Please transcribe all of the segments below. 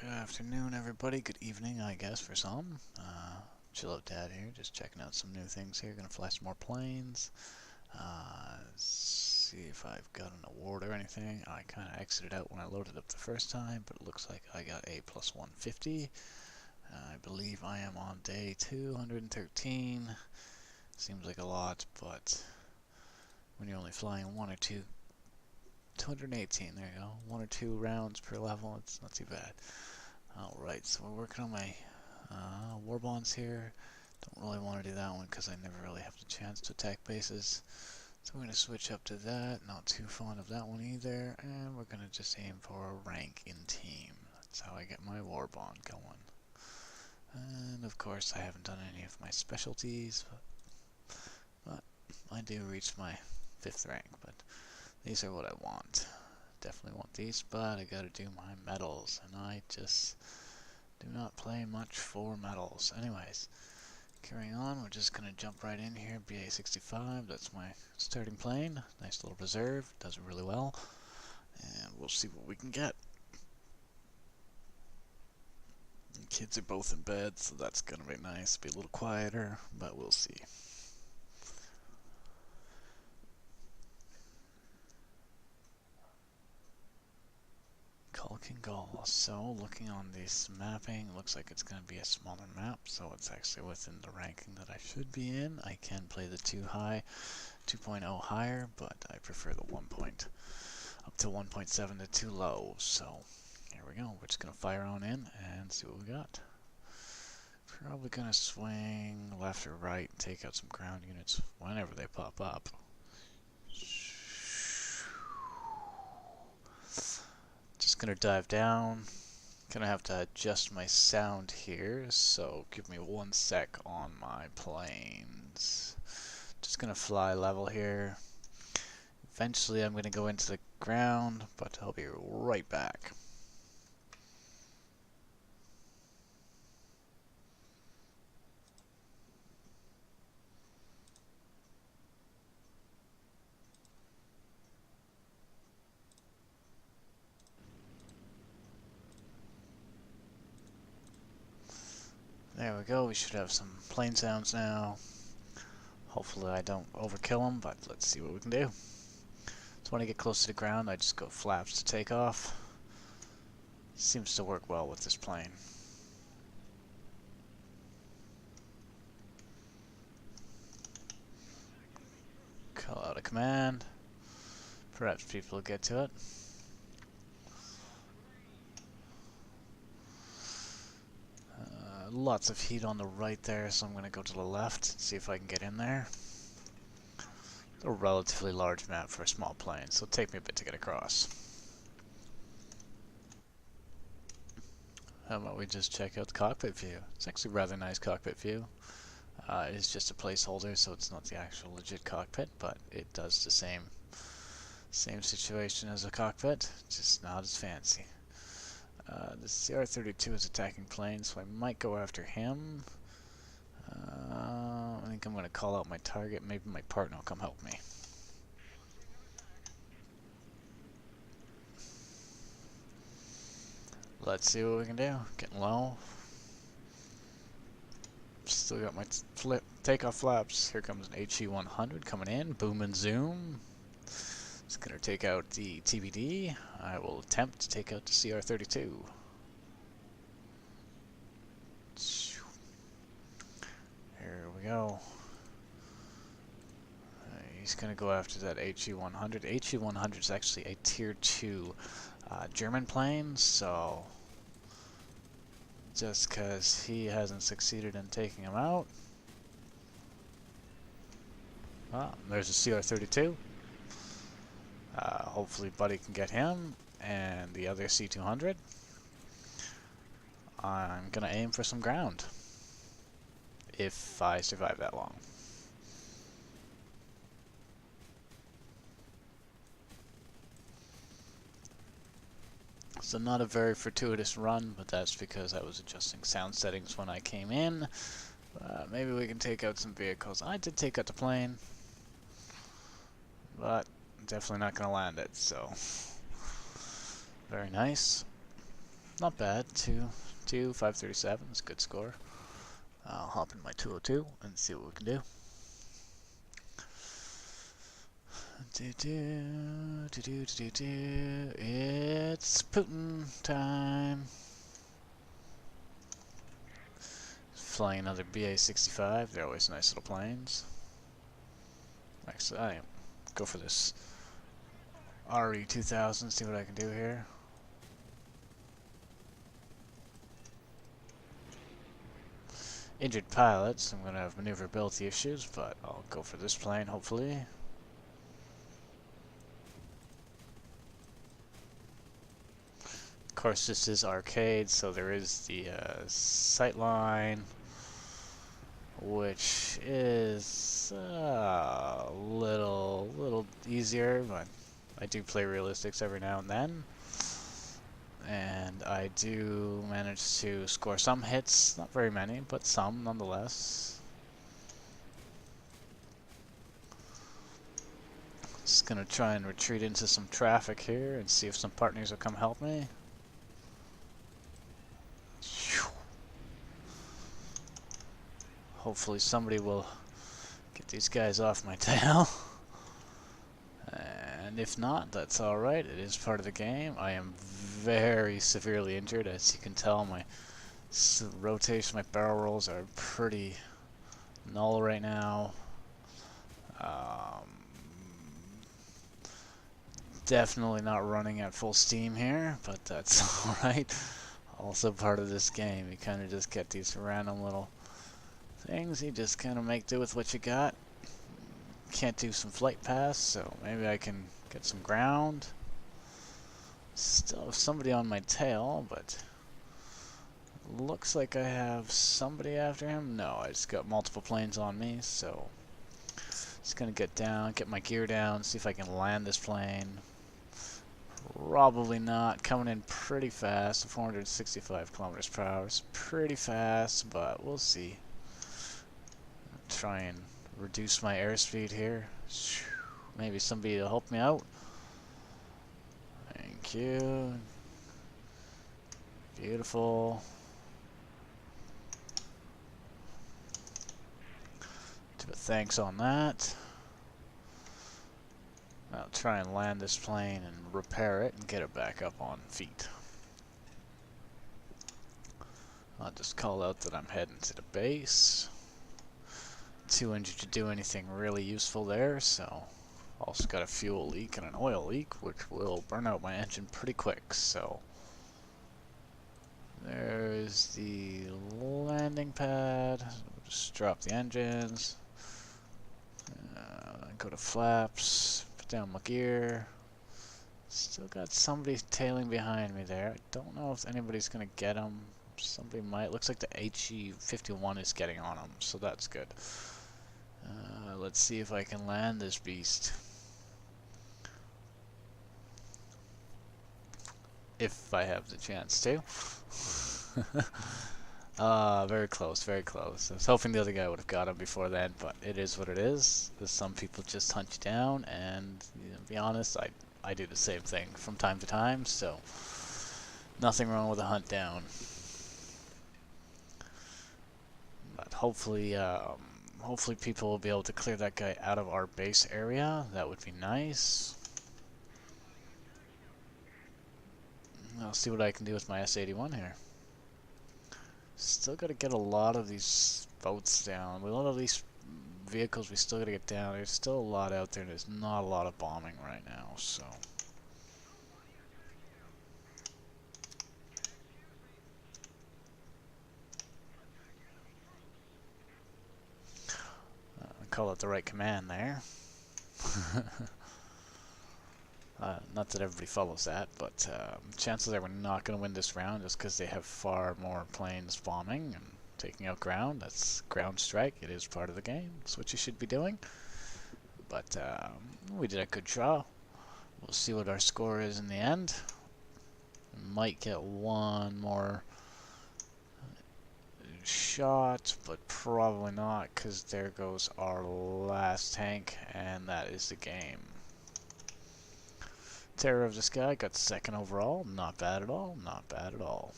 Good afternoon, everybody. Good evening, I guess, for some. Chill out Dad here, just checking out some new things here. Gonna fly some more planes. See if I've got an award or anything. I kind of exited out when I loaded up the first time, but it looks like I got a plus 150. I believe I am on day 213. Seems like a lot, but when you're only flying 218, there you go. 1 or 2 rounds per level, it's not too bad. Alright, so we're working on my war bonds here. Don't really want to do that one because I never really have the chance to attack bases. So we're going to switch up to that. Not too fond of that one either. And we're going to just aim for a rank in team. That's how I get my war bond going. And of course I haven't done any of my specialties, but I do reach my 5th rank. But these are what I want. Definitely want these, but I gotta do my medals, and I just do not play much for medals. Anyways, carrying on, we're just gonna jump right in here. BA-65, that's my starting plane. Nice little reserve, does it really well, and we'll see what we can get. The kids are both in bed, so that's gonna be nice. Be a little quieter, but we'll see. Gall. So looking on this mapping, looks like it's going to be a smaller map, so it's actually within the ranking that I should be in. I can play the 2.0 higher, but I prefer the 1 point up to 1.7 to 2 low. So here we go. We're just going to fire on in and see what we got. Probably going to swing left or right and take out some ground units whenever they pop up. Just gonna dive down. Gonna have to adjust my sound here, so give me 1 sec on my planes. Just gonna fly level here. Eventually I'm gonna go into the ground, but I'll be right back. There we go, we should have some plane sounds now. Hopefully I don't overkill them, but let's see what we can do. So when I get close to the ground, I just go flaps to take off. Seems to work well with this plane. Call out a command. Perhaps people will get to it. Lots of heat on the right there, so I'm going to go to the left and see if I can get in there. It's a relatively large map for a small plane, so it'll take me a bit to get across. How about we just check out the cockpit view? It's actually a rather nice cockpit view. It is just a placeholder, so it's not the actual legit cockpit, but it does the same situation as a cockpit, just not as fancy. The CR-32 is attacking planes, so I might go after him. I think I'm going to call out my target. Maybe my partner will come help me. Let's see what we can do. Getting low. Still got my takeoff flaps. Here comes an HE-100 coming in. Boom and zoom. Just going to take out the TBD. I will attempt to take out the CR-32. Here we go. He's going to go after that HE-100. HE-100 is actually a Tier 2 German plane, so just because he hasn't succeeded in taking him out. There's a CR-32. Hopefully Buddy can get him, and the other C-200. I'm gonna aim for some ground, if I survive that long. So not a very fortuitous run, but that's because I was adjusting sound settings when I came in. Maybe we can take out some vehicles. I did take out the plane, but definitely not going to land it, so very nice. not bad. 537 is a good score. I'll hop in my 202 and see what we can do. It's Putin time. Flying another BA-65. They're always nice little planes. Actually, I go for this RE-2000. See what I can do here. Injured pilots. I'm gonna have maneuverability issues, but I'll go for this plane hopefully. Of course, this is arcade, so there is the sight line, which is a little easier, but I do play realistics every now and then, and I do manage to score some hits, not very many, but some nonetheless. Just gonna try and retreat into some traffic here and see if some partners will come help me. Hopefully somebody will get these guys off my tail. And if not, that's alright. It is part of the game. I am very severely injured. As you can tell, my rotation, my barrel rolls are pretty null right now. Definitely not running at full steam here, but that's alright. Also part of this game. You kind of just get these random little things. You just kind of make do with what you got. Can't do some flight paths, so maybe I can get some ground. Still have somebody on my tail, but looks like I have somebody after him. No, I just got multiple planes on me, so just gonna get down, get my gear down, see if I can land this plane. Probably not. Coming in pretty fast, 465 kilometers per hour. It's pretty fast, but we'll see. Try and reduce my airspeed here. Maybe somebody will help me out. Thank you. Beautiful. Do a thanks on that. I'll try and land this plane and repair it and get it back up on feet. I'll just call out that I'm heading to the base. Too injured to do anything really useful there, so also got a fuel leak and an oil leak, which will burn out my engine pretty quick. So there's the landing pad. Just drop the engines. Go to flaps. Put down my gear. Still got somebody tailing behind me there. I don't know if anybody's gonna get him. Somebody might. Looks like the HE51 is getting on him, so that's good. Let's see if I can land this beast. If I have the chance to. Very close, very close. I was hoping the other guy would have got him before then, but it is what it is. Some people just hunt you down, and to be honest, I do the same thing from time to time, so nothing wrong with a hunt down. But hopefully people will be able to clear that guy out of our base area. That would be nice. I'll see what I can do with my S81 here. Still got to get a lot of these boats down. A lot of these vehicles we still got to get down. There's still a lot out there. There's not a lot of bombing right now, so. Call it the right command there. Not that everybody follows that, but chances are we're not going to win this round just because they have far more planes bombing and taking out ground. That's ground strike. It is part of the game. That's what you should be doing. But we did a good draw. We'll see what our score is in the end. We might get one more shot, but probably not, because there goes our last tank, and that is the game. Terror of the Sky got second overall. Not bad at all. Not bad at all.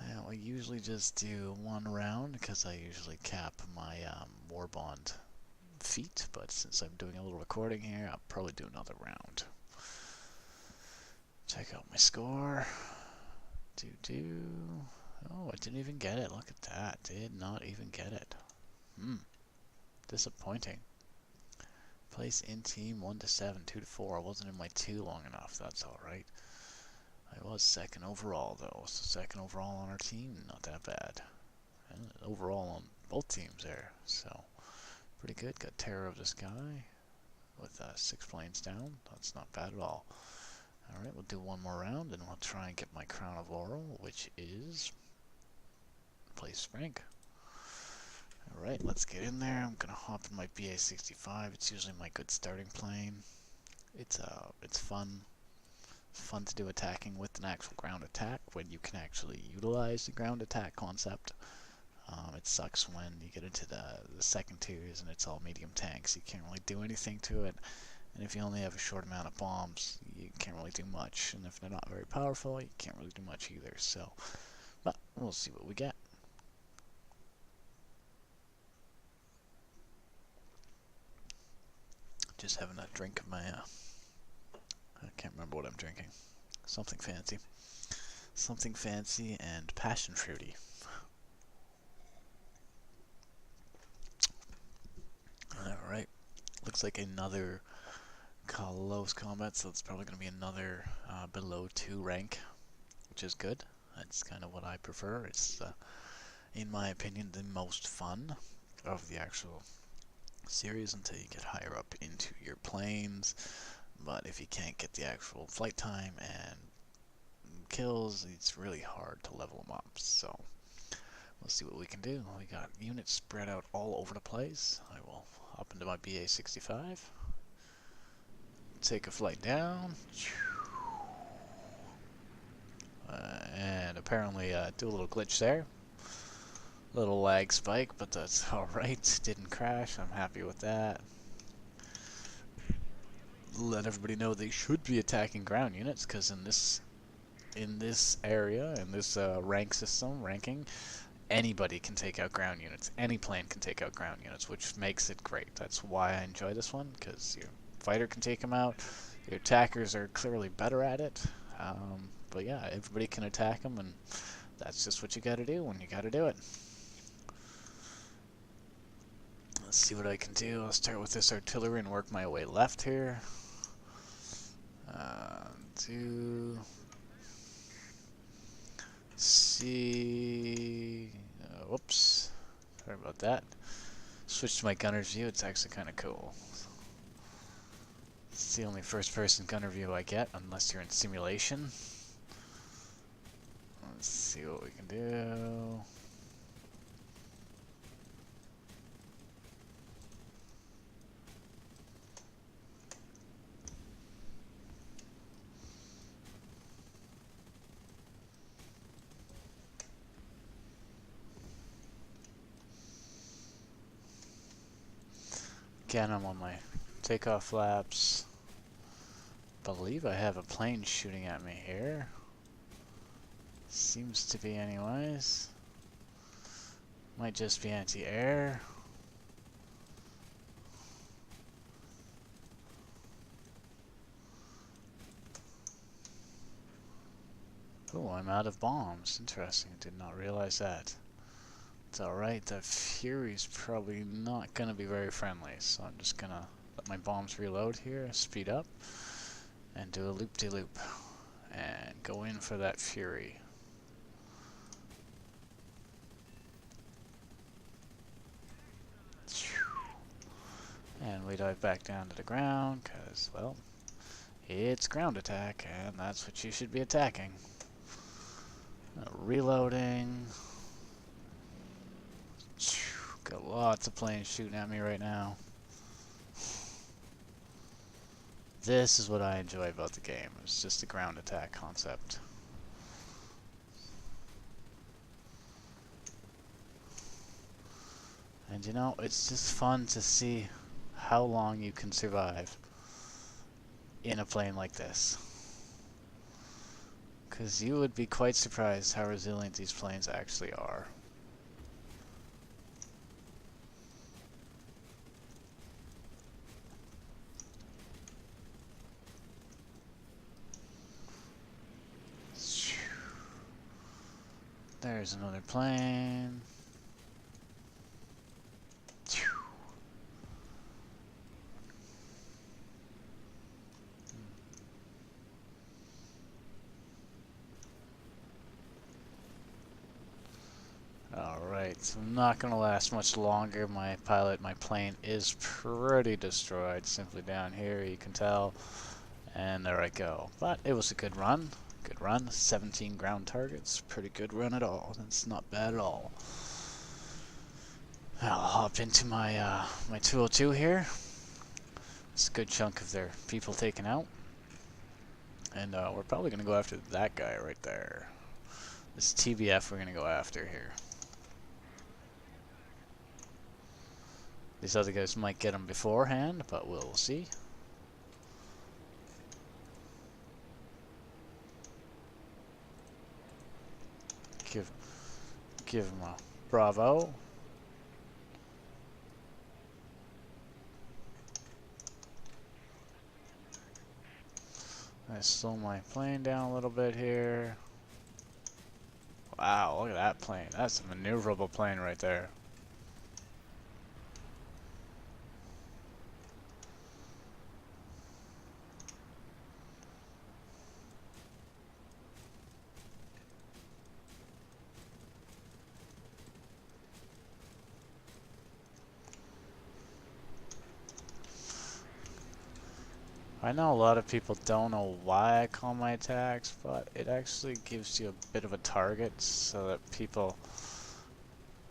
And we usually just do one round because I usually cap my war bond feet. But since I'm doing a little recording here, I'll probably do another round. Check out my score. Oh, I didn't even get it. Look at that. Did not even get it. Disappointing. Place in team 1 to 7, 2 to 4. I wasn't in my 2 long enough. That's alright. I was second overall, though. So second overall on our team, not that bad. And overall on both teams there. So, pretty good. Got Terror of the Sky with 6 planes down. That's not bad at all. Alright, we'll do one more round, and we'll try and get my Crown of Laurel, which is place rank. Alright, let's get in there. I'm gonna hop in my BA-65. It's usually my good starting plane. It's fun. It's fun to do attacking with an actual ground attack when you can actually utilize the ground attack concept. It sucks when you get into the second tiers and it's all medium tanks. You can't really do anything to it. And if you only have a short amount of bombs, you can't really do much. And if they're not very powerful, you can't really do much either. So, but we'll see what we get. Just having a drink of my, I can't remember what I'm drinking. Something fancy. Something fancy and passion fruity. Alright. Looks like another close combat, so it's probably going to be another below 2 rank, which is good. That's kind of what I prefer. It's, in my opinion, the most fun of the actual series until you get higher up into your planes. But if you can't get the actual flight time and kills, it's really hard to level them up. So we'll see what we can do. We got units spread out all over the place. I will hop into my BA-65, take a flight down, and apparently do a little glitch there. Little lag spike, but that's alright. Didn't crash. I'm happy with that. Let everybody know they should be attacking ground units, because in this area, in this ranking, anybody can take out ground units. Any plane can take out ground units, which makes it great. That's why I enjoy this one, because your fighter can take them out. Your attackers are clearly better at it. But yeah, everybody can attack them, and that's just what you gotta do when you gotta do it. Let's see what I can do. I'll start with this artillery and work my way left here. Whoops. Sorry about that. Switch to my gunner's view. It's actually kind of cool. It's the only first-person gunner view I get, unless you're in simulation. Let's see what we can do. Again, I'm on my takeoff flaps. Believe I have a plane shooting at me here. Seems to be anyways. Might just be anti-air. Oh, I'm out of bombs. Interesting. Did not realize that. It's alright. The Fury's probably not going to be very friendly, so I'm just going to let my bombs reload here, speed up, and do a loop-de-loop, and go in for that Fury. And we dive back down to the ground, because, well, it's ground attack, and that's what you should be attacking. Reloading. Got lots of planes shooting at me right now. This is what I enjoy about the game. It's just the ground attack concept. And you know, it's just fun to see how long you can survive in a plane like this. Because you would be quite surprised how resilient these planes actually are. There's another plane. Alright, so I'm not going to last much longer. My plane is pretty destroyed. Simply down here, you can tell. And there I go. But it was a good run. Good run. 17 ground targets. Pretty good run at all. That's not bad at all. I'll hop into my my 202 here. It's a good chunk of their people taken out. And we're probably going to go after that guy right there. This TBF we're going to go after here. These other guys might get him beforehand, but we'll see. Give him a bravo. I slow my plane down a little bit here. Wow, look at that plane. That's a maneuverable plane right there. I know a lot of people don't know why I call my attacks, but it actually gives you a bit of a target so that people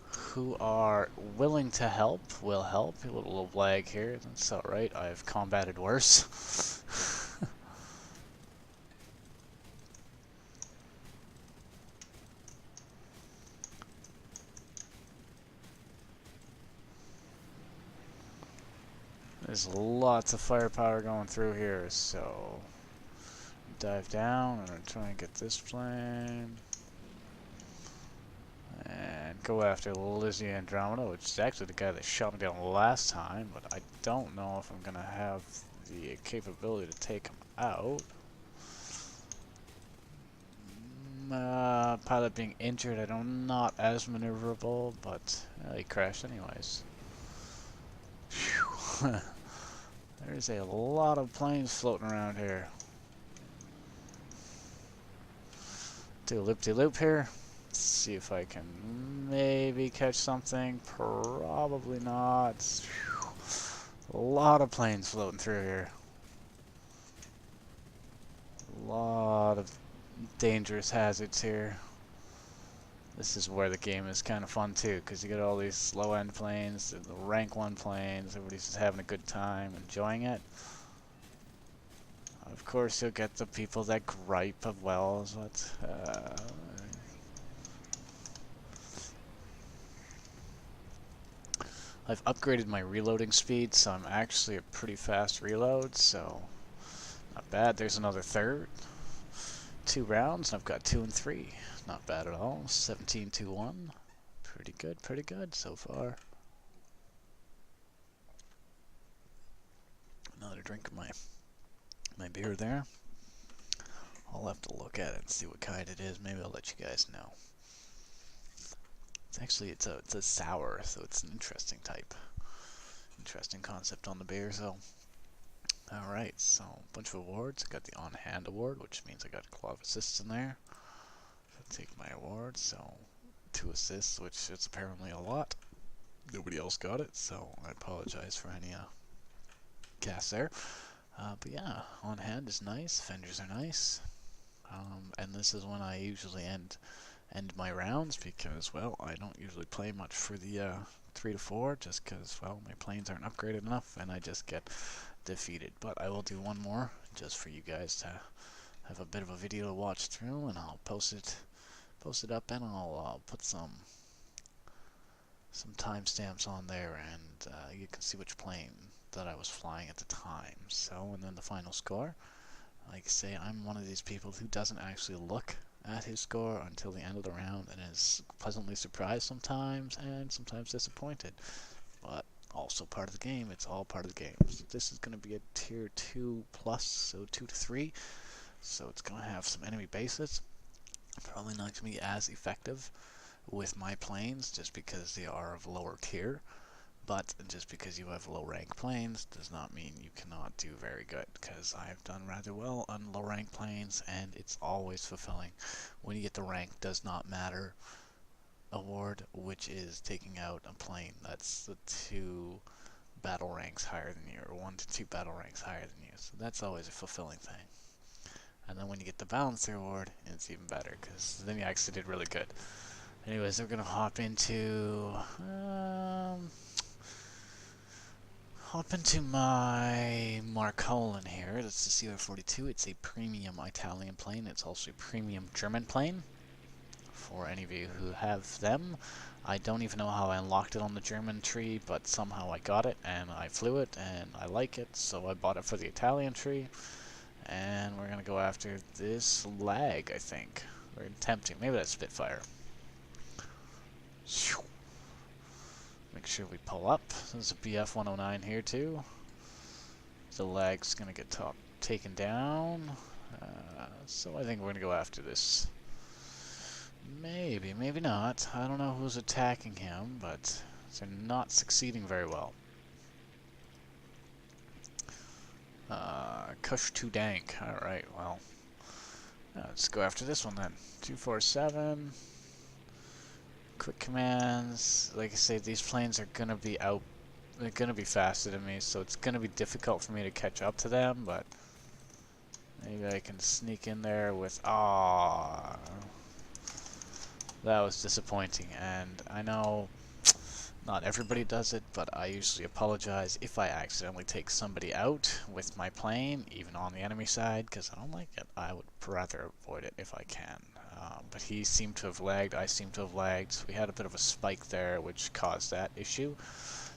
who are willing to help will help. A little lag here, that's alright. I've combated worse. There's lots of firepower going through here, so dive down and try and get this plane. And go after Lizzie Andromeda, which is actually the guy that shot me down last time, but I don't know if I'm going to have the capability to take him out. Pilot being injured, I don't not as maneuverable, but he crashed anyways. There's a lot of planes floating around here. Do a loop-de-loop here. Let's see if I can maybe catch something. Probably not. A lot of planes floating through here. A lot of dangerous hazards here. This is where the game is kind of fun too, because you get all these low-end planes, the rank 1 planes, everybody's just having a good time, enjoying it. Of course, you'll get the people that gripe of, well, what, I've upgraded my reloading speed, so I'm actually a pretty fast reload, so not bad. There's another third. 2 rounds, and I've got 2 and 3. Not bad at all. 17-1. Pretty good so far. Another drink of my beer there. I'll have to look at it and see what kind it is. Maybe I'll let you guys know. It's actually it's a sour, so it's an interesting concept on the beer. So, all right. So a bunch of awards. I got the on-hand award, which means I got a couple of assists in there. Take my award, so 2 assists, which is apparently a lot. Nobody else got it, so I apologize for any gas there. But yeah, on hand is nice, fenders are nice, and this is when I usually end my rounds, because, well, I don't usually play much for the 3 to 4, just because, well, my planes aren't upgraded enough, and I just get defeated. But I will do one more, just for you guys to have a bit of a video to watch through, and I'll post it up, and I'll put some timestamps on there, and you can see which plane that I was flying at the time. So, and then the final score. Like I say, I'm one of these people who doesn't actually look at his score until the end of the round and is pleasantly surprised sometimes and sometimes disappointed. But also part of the game. It's all part of the game. So this is going to be a tier 2 plus, so 2 to 3. So it's going to have some enemy bases. Probably not going to be as effective with my planes just because they are of lower tier. But just because you have low rank planes does not mean you cannot do very good, because I've done rather well on low rank planes, and it's always fulfilling when you get the rank does not matter award, which is taking out a plane that's the 2 battle ranks higher than you, or 1 to 2 battle ranks higher than you. So that's always a fulfilling thing. And then when you get the Balancer award, it's even better, because then you actually did really good. Anyways, we're gonna hop into my Marcolin here. That's the CR-42. It's a premium Italian plane. It's also a premium German plane. For any of you who have them, I don't even know how I unlocked it on the German tree, but somehow I got it and I flew it and I like it, so I bought it for the Italian tree. And we're gonna go after this lag, I think. We're attempting. Maybe that's Spitfire. Make sure we pull up. There's a BF-109 here too. The lag's gonna get taken down. So I think we're gonna go after this. Maybe, maybe not. I don't know who's attacking him, but they're not succeeding very well. Kush too dank. Alright, well. Let's go after this one then. 247. Quick commands. Like I say, these planes are gonna be out. They're gonna be faster than me, so it's gonna be difficult for me to catch up to them, but maybe I can sneak in there with... Ah, that was disappointing, and I know not everybody does it, but I usually apologize if I accidentally take somebody out with my plane, even on the enemy side, because I don't like it. I would rather avoid it if I can. But he seemed to have lagged, I seem to have lagged, so we had a bit of a spike there, which caused that issue.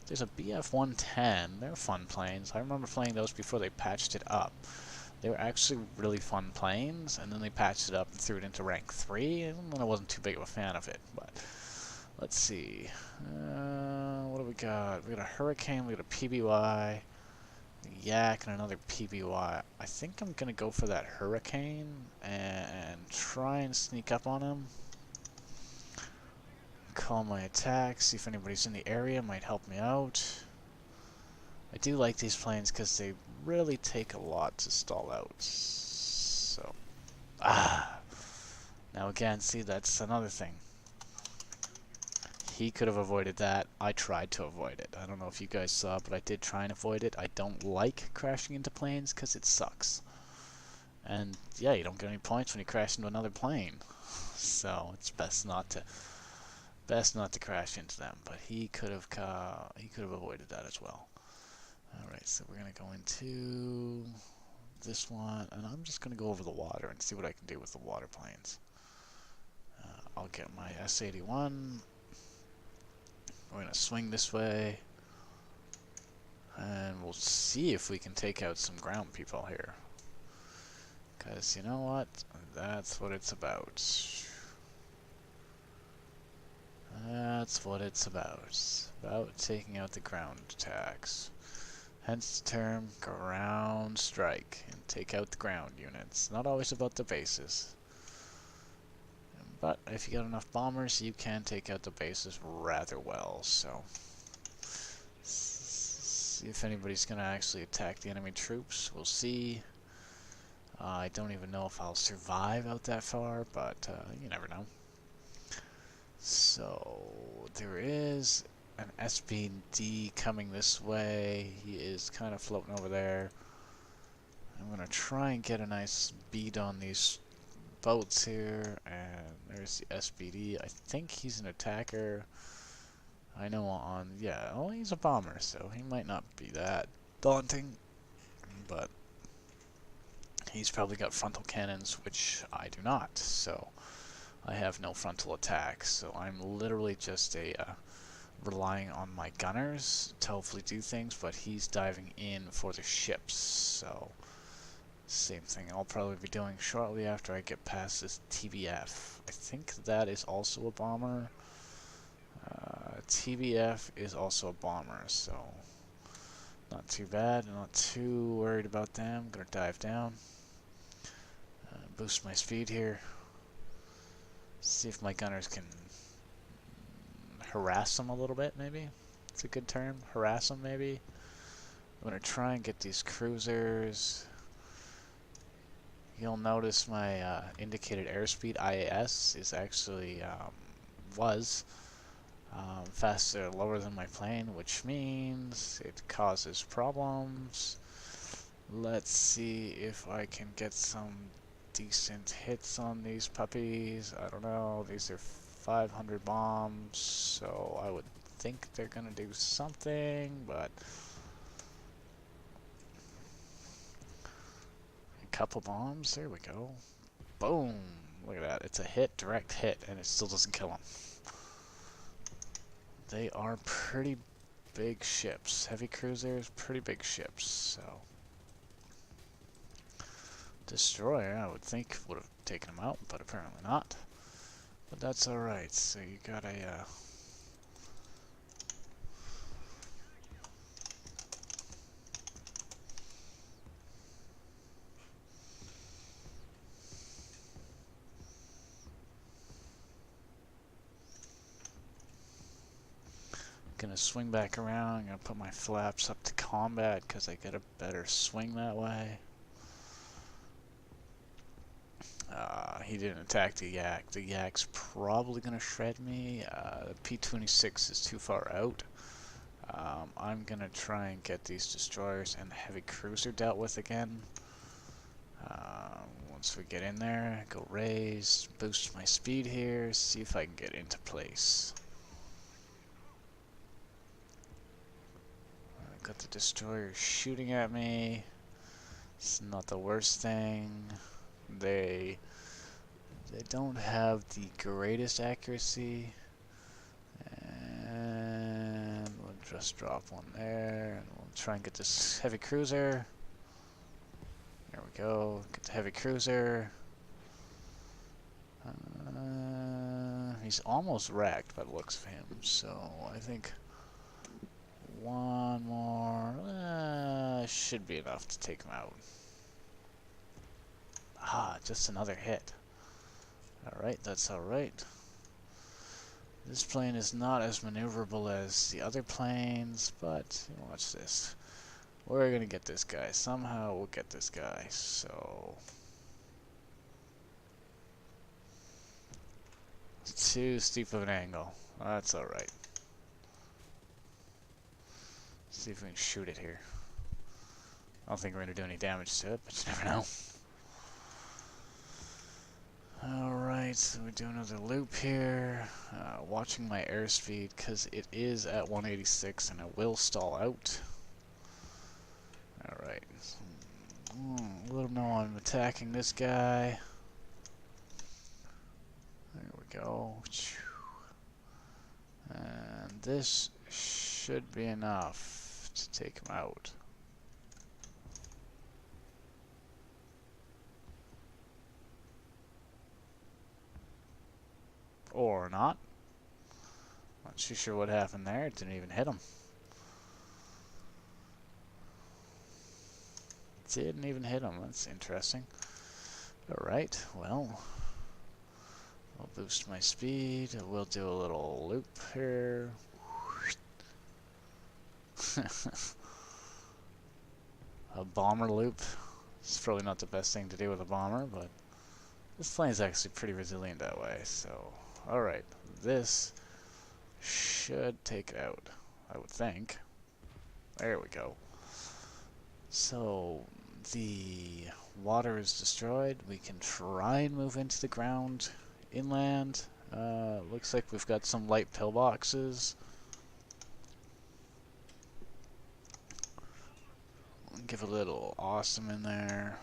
There's a BF-110, they're fun planes. I remember playing those before they patched it up. They were actually really fun planes, and then they patched it up and threw it into rank 3, and then I wasn't too big of a fan of it, but... Let's see. What do we got? We got a Hurricane, we got a PBY, a Yak, and another PBY. I think I'm gonna go for that Hurricane and try and sneak up on him. Call my attack, see if anybody's in the area, might help me out. I do like these planes because they really take a lot to stall out. So, now again, see, that's another thing. He could have avoided that. I tried to avoid it. I don't know if you guys saw, but I did try and avoid it. I don't like crashing into planes because it sucks. And yeah, you don't get any points when you crash into another plane. So it's best not to crash into them. But he could have avoided that as well. All right, so we're gonna go into this one, and I'm just gonna go over the water and see what I can do with the water planes. I'll get my S-81. We're going to swing this way, and we'll see if we can take out some ground people here. Because, you know what? That's what it's about. That's what it's about taking out the ground attacks. Hence the term ground strike, and take out the ground units. Not always about the bases. But if you got enough bombers, you can take out the bases rather well, so... See if anybody's going to actually attack the enemy troops. We'll see. I don't even know if I'll survive out that far, but you never know. So, there is an SBD coming this way. He is kind of floating over there. I'm going to try and get a nice beat on these boats here, and there's the SBD. I think he's an attacker. I know yeah, well, he's a bomber, so he might not be that daunting, but he's probably got frontal cannons, which I do not, so I have no frontal attacks, so I'm literally just a relying on my gunners to hopefully do things, but he's diving in for the ships, so same thing I'll probably be doing shortly after I get past this TBF. I think that is also a bomber. TBF is also a bomber, so not too bad, not too worried about them. Gonna dive down, boost my speed here, see if my gunners can harass them a little bit, maybe. It's a good term, harass them maybe. I'm gonna try and get these cruisers. You'll notice my indicated airspeed, IAS, is actually, was faster, lower than my plane, which means it causes problems. Let's see if I can get some decent hits on these puppies. I don't know, these are 500 bombs, so I would think they're gonna do something, but a couple bombs, there we go. Boom! Look at that, it's a hit, direct hit, and it still doesn't kill them. They are pretty big ships. Heavy cruisers, pretty big ships, so. Destroyer, I would think, would have taken them out, but apparently not. But that's alright, so you got a, gonna swing back around, gonna put my flaps up to combat, because I get a better swing that way. He didn't attack the yak. The yak's probably gonna shred me. The P-26 is too far out. I'm gonna try and get these destroyers and the heavy cruiser dealt with again. Once we get in there, go raise, boost my speed here, see if I can get into place. Got the destroyer shooting at me. It's not the worst thing. They don't have the greatest accuracy. And we'll just drop one there, and we'll try and get this heavy cruiser. There we go. Get the heavy cruiser. He's almost wrecked by the looks of him, so I think one more should be enough to take him out. Ah, just another hit. Alright, that's alright. This plane is not as maneuverable as the other planes, but watch this. We're gonna get this guy. Somehow we'll get this guy, so. It's too steep of an angle. That's alright. See if we can shoot it here. I don't think we're gonna do any damage to it, but you never know. Alright, so we do another loop here. Watching my airspeed, because it is at 186 and it will stall out. Alright. Let them know I'm attacking this guy. There we go. And this should be enough to take him out. Or not. Not too sure what happened there. It didn't even hit him. Didn't even hit him. That's interesting. Alright, well. I'll boost my speed. We'll do a little loop here. A bomber loop. It's probably not the best thing to do with a bomber, but this plane is actually pretty resilient that way, so. Alright, this should take it out, I would think. There we go. So, the water is destroyed. We can try and move into the ground inland. Looks like we've got some light pillboxes. Give a little awesome in there.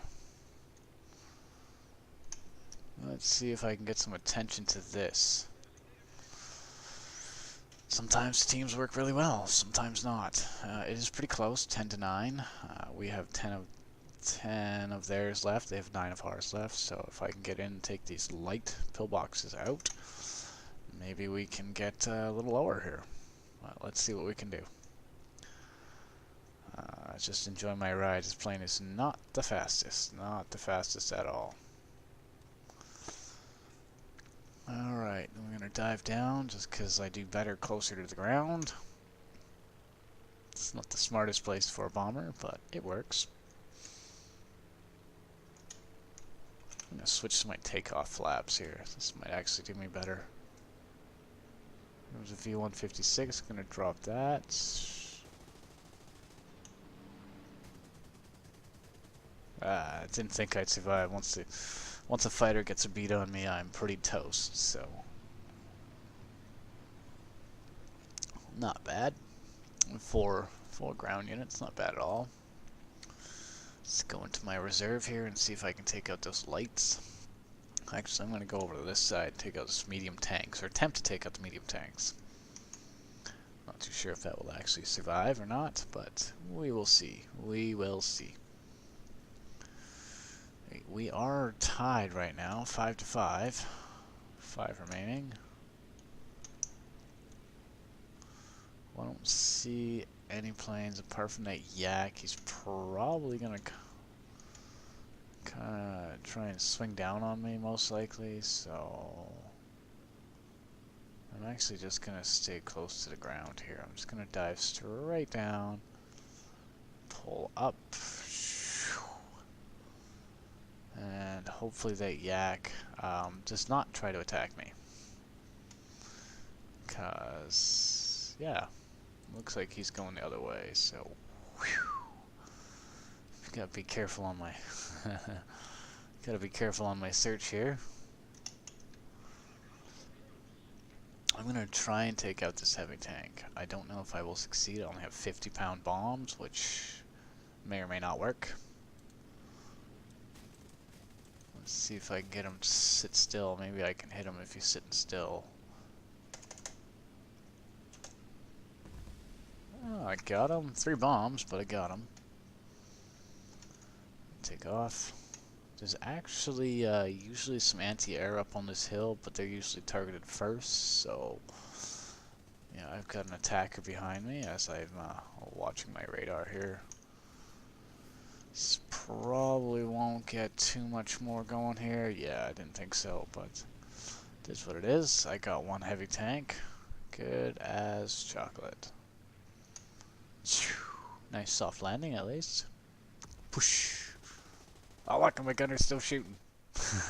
Let's see if I can get some attention to this. Sometimes teams work really well, sometimes not. It is pretty close, 10 to 9. We have 10 of theirs left. They have 9 of ours left. So if I can get in and take these light pillboxes out, maybe we can get a little lower here. Well, let's see what we can do. Just enjoy my ride. This plane is not the fastest at all. Alright, we're going to dive down just because I do better closer to the ground. It's not the smartest place for a bomber, but it works. I'm going to switch to my takeoff flaps here. This might actually do me better. There's a V156, going to drop that. I didn't think I'd survive. Once a fighter gets a beat on me, I'm pretty toast, so not bad. Four ground units, not bad at all. Let's go into my reserve here and see if I can take out those lights. Actually, I'm going to go over to this side and take out those medium tanks, or attempt to take out the medium tanks. Not too sure if that will actually survive or not, but we will see. We will see. We are tied right now, 5 to 5. 5 remaining. I don't see any planes apart from that yak. He's probably gonna kind of try and swing down on me, most likely. So I'm actually just gonna stay close to the ground here. I'm just gonna dive straight down, pull up. And hopefully that yak does not try to attack me. Because, yeah, looks like he's going the other way, so gotta be careful on my gotta be careful on my search here. I'm gonna try and take out this heavy tank. I don't know if I will succeed. I only have 50-pound bombs, which may or may not work. Let's see if I can get him to sit still. Maybe I can hit him if he's sitting still. Oh, I got him. 3 bombs, but I got him. Take off. There's actually usually some anti-air up on this hill, but they're usually targeted first, so yeah, I've got an attacker behind me as I'm watching my radar here. This probably won't get too much more going here. Yeah, I didn't think so, but it is what it is. I got 1 heavy tank. Good as chocolate. Nice soft landing at least. Push. Oh look, my gunner's still shooting.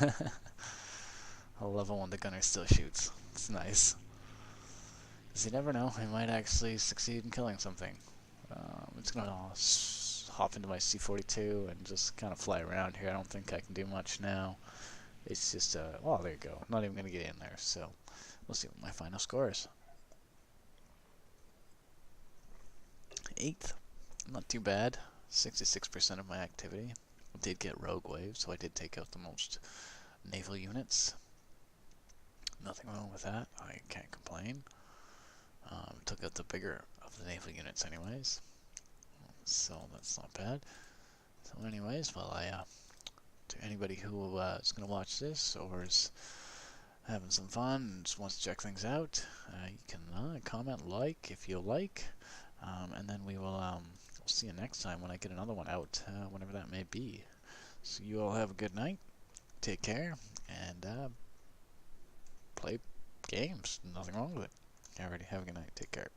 I love it when the gunner still shoots. It's nice. Because you never know, I might actually succeed in killing something. I'm just gonna hop into my C-42 and just kind of fly around here. I don't think I can do much now. It's just, well, there you go. I'm not even gonna get in there, so we'll see what my final score is. 8th, not too bad. 66% of my activity. I did get rogue waves, so I did take out the most naval units. Nothing wrong with that. I can't complain. Took out the bigger of the naval units anyways, so that's not bad. So anyways, well, to anybody who is going to watch this or is having some fun and just wants to check things out, you can comment, like if you like, and then we will we'll see you next time when I get another one out, whenever that may be. So you all have a good night, take care, and play games. Nothing wrong with it. Alrighty, have a good night, take care.